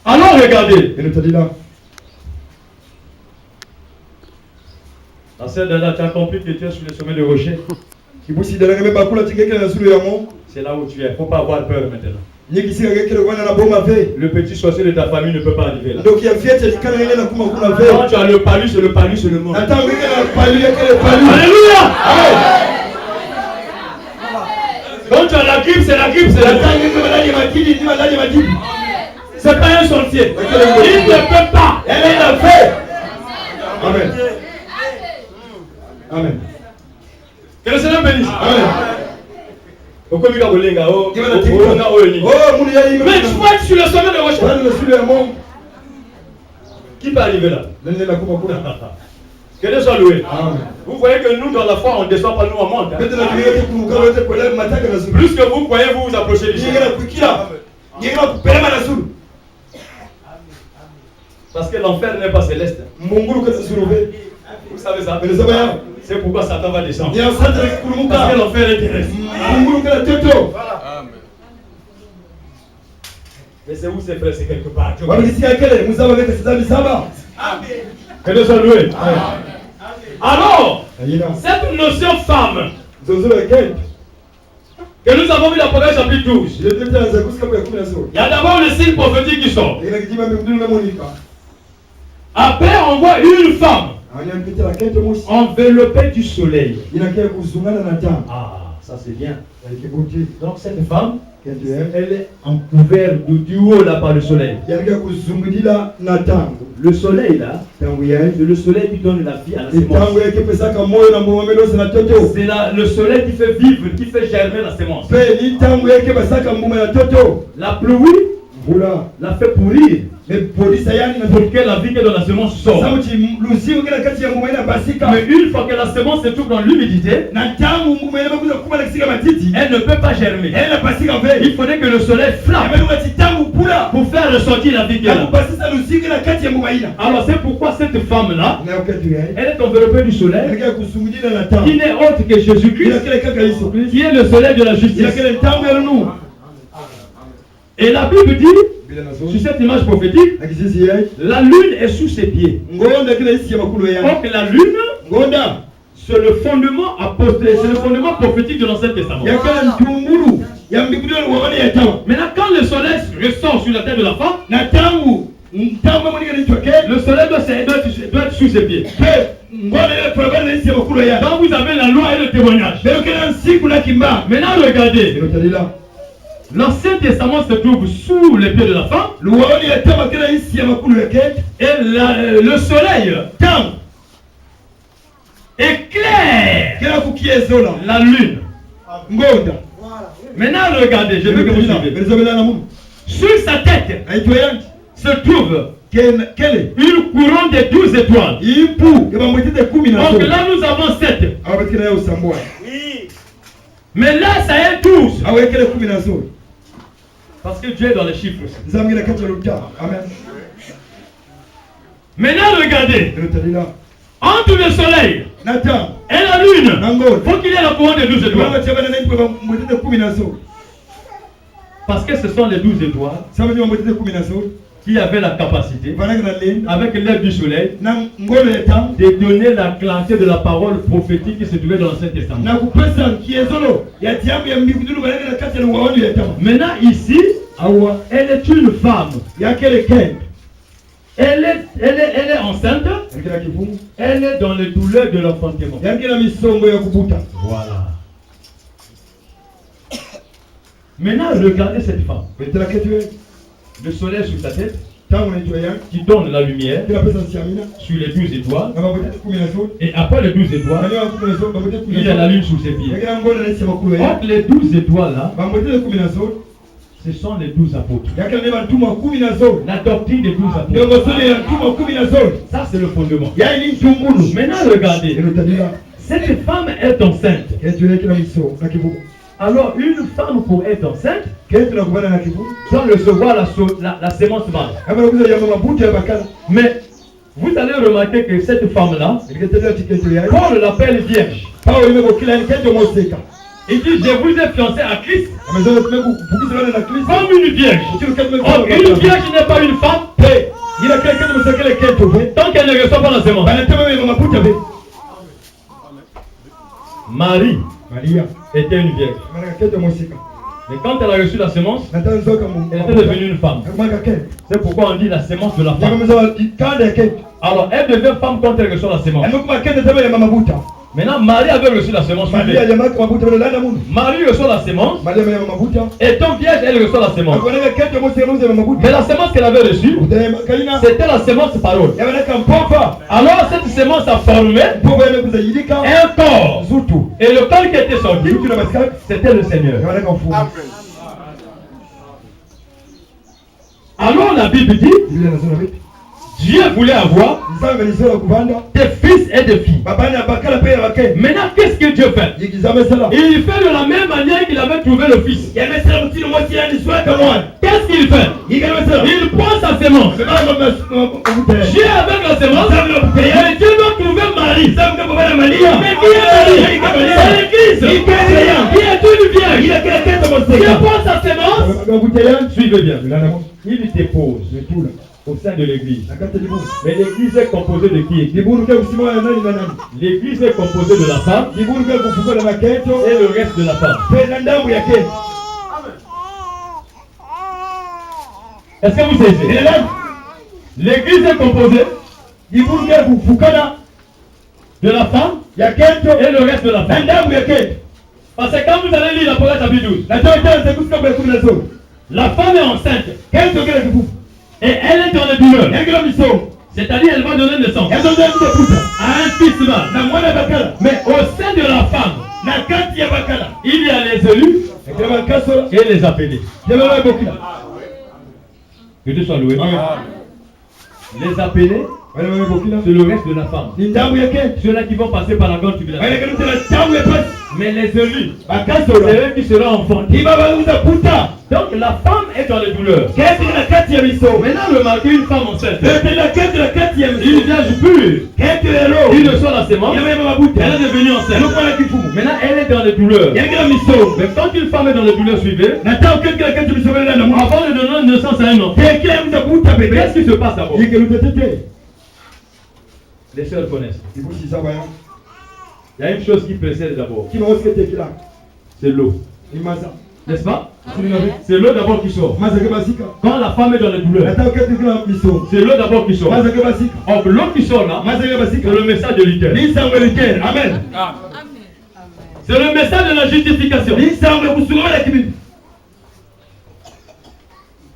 Alors regardez. La sœur Dana, tu as compris que tu es sur le sommet de rocher. C'est là où tu es. Il ne faut pas avoir peur maintenant. Le petit sorcier de ta famille ne peut pas arriver là. Quand tu as le palu, c'est le palu seulement. Alléluia. Quand tu as la grippe, c'est la grippe, c'est la grippe. C'est pas un sorcier. Il ne peut pas. Elle l'a fait. Amen. Amen. Que le Seigneur bénisse. Amen. Mais tu vois être sur le sommet de rocher. Qui peut arriver là? Que Dieu soit loué. Vous voyez que nous dans la foi on ne descend pas, nous on monte. Plus que vous croyez, vous vous approchez du ciel. Parce que l'enfer n'est pas céleste. Vous savez ça? C'est pourquoi Satan va descendre. Parce que l'enfer est terrestre. Mais c'est où c'est frère? C'est quelque part. Que Dieu soit loué. Alors, cette notion femme que nous avons vu dans l'Apocalypse chapitre 12, il y a d'abord le signe prophétique qui sort. Après, on voit une femme enveloppée du soleil. Ah, ça c'est bien. Donc cette femme, elle est en couvert du haut là par le soleil. Le soleil là, c'est le soleil qui donne la vie à la sémence. C'est le soleil qui fait vivre, qui fait germer la sémence. La pluie l'a fait pourrir. Mais pour que la vie qui est dans la semence sorte. Mais une fois que la semence se trouve dans l'humidité, elle ne peut pas germer. Il faudrait que le soleil flamme pour faire ressortir la vie qui est là. Alors c'est pourquoi cette femme-là, elle est enveloppée du soleil, qui n'est autre que Jésus-Christ, qui est le soleil de la justice. Et la Bible dit, sur cette image prophétique, la lune est sous ses pieds. Donc la lune, c'est le fondement apostolique, c'est le fondement prophétique de l'Ancien Testament. Maintenant, quand le soleil ressort sur la tête de la femme, le soleil doit être sous ses pieds. Donc vous avez la loi et le témoignage. Maintenant regardez. L'Ancien Testament se trouve sous les pieds de la femme. Et le soleil éclaire la lune. Maintenant regardez, je veux que vous suivez. Sur sa tête se trouve une couronne de 12 étoiles. Donc là nous avons 7. Mais là ça est 12. Parce que Dieu est dans les chiffres aussi. Amen. Maintenant regardez. Entre le soleil et la lune, il faut qu'il y ait la couronne de 12 étoiles. Parce que ce sont les 12 étoiles qui avaient la capacité, avec l'aide du soleil, de donner la clarté de la parole prophétique qui se trouvait dans l'Ancien Testament. Maintenant ici, elle est une femme. Elle est enceinte. Elle est dans les douleurs de l'enfantement. Voilà. Maintenant, regardez cette femme. Le soleil sur sa tête, qui donne la lumière sur les 12 étoiles. Et après les 12 étoiles, il y a la lune sous ses pieds. Entre les 12 étoiles là, ce sont les 12 apôtres. La doctrine des 12 apôtres. Ça c'est le fondement. Maintenant regardez. Cette femme est enceinte. Alors une femme pour être enceinte doit recevoir la sémence mâle. Mais vous allez remarquer que cette femme-là, Paul l'appelle vierge. Il dit, je vous ai fiancé à Christ comme une vierge. Or, une vierge n'est pas une femme tant qu'elle ne reçoit pas la semence. Marie était une vierge. Mais quand elle a reçu la semence, elle était devenue une femme. C'est pourquoi on dit la semence de la femme. Alors, elle devient femme quand elle reçoit la semence. Maintenant, Marie avait reçu la semence. Marie reçoit la semence. Et tant vierge, elle reçoit la semence. Mais la semence qu'elle avait reçue, c'était la semence parole. Alors, cette semence a formé un corps. Et le corps qui était sorti, c'était le Seigneur. Alors, la Bible dit, Dieu voulait avoir des fils et des filles. Maintenant, qu'est-ce que Dieu fait? Il fait de la même manière qu'il avait trouvé le fils. Qu'est-ce qu'il fait? Il prend sa semence. Dieu avec la semence, mais Dieu doit trouver Marie. Mais qui est Marie? C'est l'Église. Qui est une vierge. Dieu prend sa semence. Suivez bien. Il dépose au sein de l'église. Mais l'église est composée de qui? L'église est composée de la femme et le reste de la femme. Est-ce que vous saisissez? L'église est composée de la femme et le reste de la femme. Parce que quand vous allez lire l'Apocalypse chapitre 12, la femme est enceinte. Et elle est dans les douleurs. C'est-à-dire elle va donner naissance à un fils mâle. Mais au sein de la femme, il y a les élus et les appelés. Que Dieu soit loué. Les appelés, c'est le reste de la femme. Ceux-là qui vont passer par la grande tribulation. Mais les élus, c'est eux qui seront enfantés. Donc la femme est dans les douleurs. Maintenant le mari, une femme enceinte. Il vient pur. Il reçoit la semence. Elle est devenue enceinte. Maintenant elle est dans les douleurs. Mais quand une femme est dans les douleurs, suivez. Avant de donner naissance à un enfant, qu'est-ce qui se passe d'abord? Les sœurs connaissent. Il y a une chose qui précède d'abord. C'est l'eau. N'est-ce pas? C'est l'eau d'abord qui sort. Quand la femme est dans les douleurs, c'est l'eau d'abord qui sort. Or, l'eau qui sort là, c'est le message de l'Éternel. Amen. C'est le message de la justification.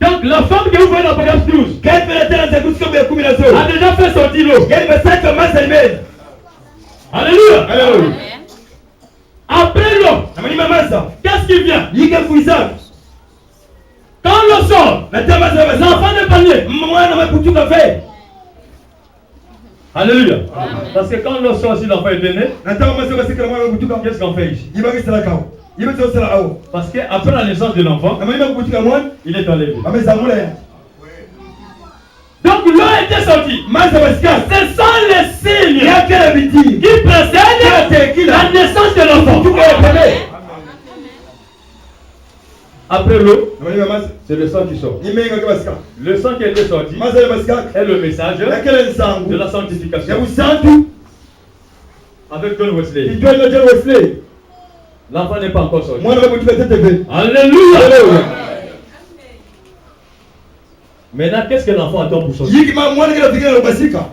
Donc la femme que vous voyez dans l'Apocalypse 12 a déjà fait sortir l'eau. Alléluia. Après l'eau, qu'est-ce qui vient? Quand l'eau sort, l'enfant n'est pas né. Alléluia. Parce que quand l'eau sort, si l'enfant est né, qu'est-ce qu'on fait ici? Parce qu'après la naissance de l'enfant, il est enlevé. Donc l'eau était sortie. Ce sont les signes qui précèdent la naissance de l'enfant. Après l'eau, c'est le sang qui sort. Le sang qui a été sorti est le message de la sanctification. Avec John Wesley. L'enfant n'est pas encore sorti. Alléluia. Maintenant, qu'est-ce que l'enfant attend pour sortir?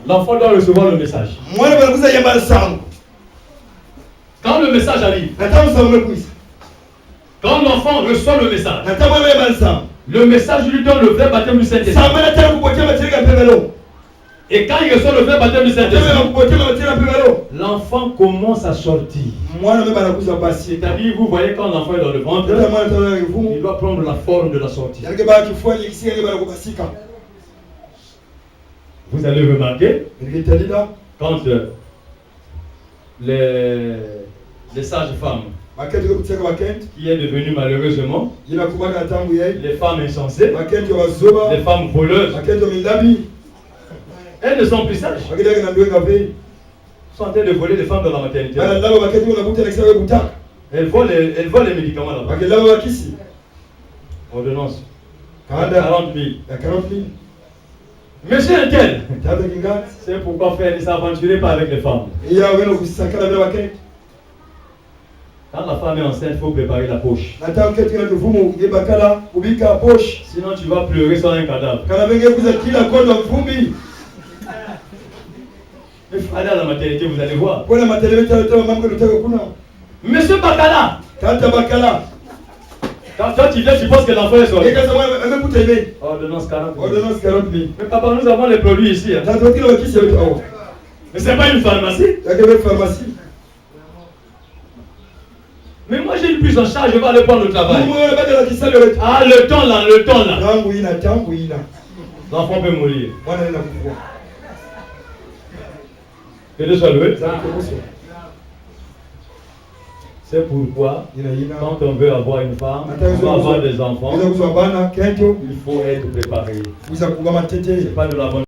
L'enfant doit recevoir le message. Quand le message arrive, quand l'enfant reçoit le message lui donne le vrai baptême du Saint-Esprit. Et quand il reçoit le vrai baptême du Saint-Esprit, l'enfant commence à sortir. C'est-à-dire, vous voyez quand l'enfant est dans le ventre, il doit prendre la forme de la sortie. Vous allez remarquer, quand les sages-femmes, qui est devenu malheureusement les femmes insensées, les femmes voleuses, elles ne sont plus sages. Elles sont en train de voler les femmes dans la maternité. Elle vole les médicaments là-bas. Akelawa kisi. Ordonnance. Kaanda 40 000. ya 40 000. Monsieur Intel, Tata kinga. c'est pourquoi faire ne s'aventurer pas avec les femmes. Iya weno kusakana bila wake. Quand la femme est enceinte, il faut préparer la poche. Nata uketi na mvumo ngebakala ubika poche. Sinon tu vas pleurer sur un cadavre. Kana benge kuza kila kondo mvumbi. Allez à la maternité, vous allez voir. Kuna matelewe tata mambo nutaka kuna. Monsieur Bakala, Tata bakala. quand toi tu viens, tu penses que l'enfant est sorti. Yeka sawa amekuta ibe. Ordonnance 40 000. Ordonnance 40 000. Mais papa, nous avons les produits ici. Hein. Tata kila wakisi wetu hao. Mais c'est pas une pharmacie. Yakebe pharmacie. Mais moi j'ai une prise en charge, je vais aller prendre le travail. Ah, le temps là. L'enfant peut mourir. Que Dieu soit loué. C'est pourquoi, quand on veut avoir une femme, on veut avoir des enfants, il faut être préparé. C'est pas de la bonne